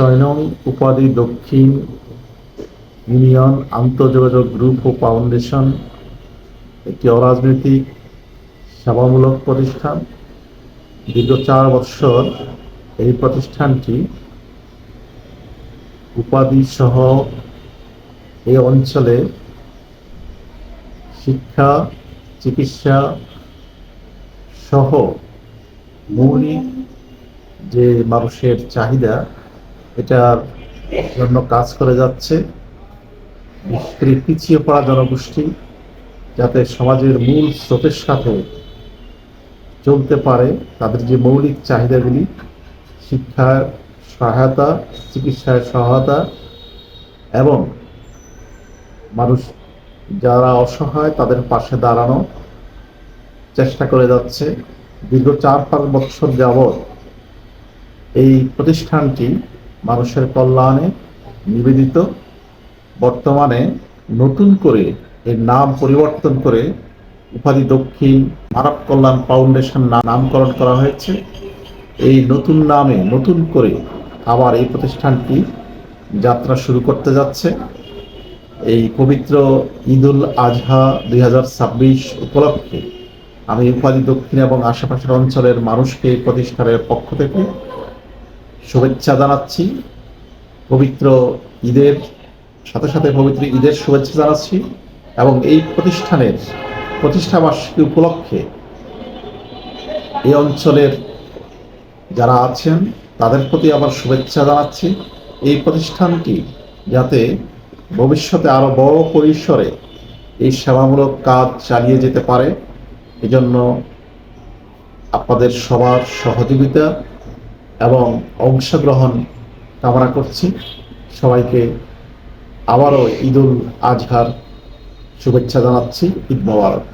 ৬ নং উপাধি দক্ষিণ ইউনিয়ন আন্তঃযোগাযোগ গ্রুপ ও ফাউন্ডেশন একটি অরাজনৈতিক সেবামূলক প্রতিষ্ঠান। দীর্ঘ ৪ বৎসর এই প্রতিষ্ঠানটি উপাধি সহ এই অঞ্চলে শিক্ষা, চিকিৎসা সহ মৌলিক যে মানুষের চাহিদা এটার জন্য কাজ করে যাচ্ছে। বিশেষ করে পিছিয়ে পড়া জনগোষ্ঠী যাতে সমাজের মূল স্রোতের সাথে চলতে পারে, তাদের যে মৌলিক চাহিদাগুলি শিক্ষার সহায়তা, চিকিৎসার সহায়তা এবং মানুষ যারা অসহায় তাদের পাশে দাঁড়ানো চেষ্টা করে যাচ্ছে। দীর্ঘ ৪-৫ বছর যাবৎ এই প্রতিষ্ঠানটি মানুষের কল্যাণে নিবেদিত। বর্তমানে নতুন করে এর নাম পরিবর্তন করে উপাধি দক্ষিণ মানব কল্যাণ ফাউন্ডেশন নামকরণ করা হয়েছে। এই নতুন নামে নতুন করে আবার এই প্রতিষ্ঠানটি যাত্রা শুরু করতে যাচ্ছে। এই পবিত্র ঈদুল আজহা ২০২৬ উপলক্ষে আমি উপাধি দক্ষিণ এবং আশেপাশের অঞ্চলের মানুষকে এই প্রতিষ্ঠানের পক্ষ থেকে শুভেচ্ছা জানাচ্ছি। পবিত্র ঈদের সাথে সাথে পবিত্র ঈদের শুভেচ্ছা জানাচ্ছি এবং এই প্রতিষ্ঠানের প্রতিষ্ঠাবার্ষিকী উপলক্ষে এই অঞ্চলের যারা আছেন তাদের প্রতি আবার শুভেচ্ছা জানাচ্ছি। এই প্রতিষ্ঠানটি যাতে ভবিষ্যতে আরও বড় পরিসরে এই সেবামূলক কাজ চালিয়ে যেতে পারে, এজন্য আপনাদের সবার সহযোগিতা এবং অংশগ্রহণ কামনা করছি। সবাইকে আবারও ঈদুল আজহার শুভেচ্ছা জানাচ্ছি। ঈদ মোবারক।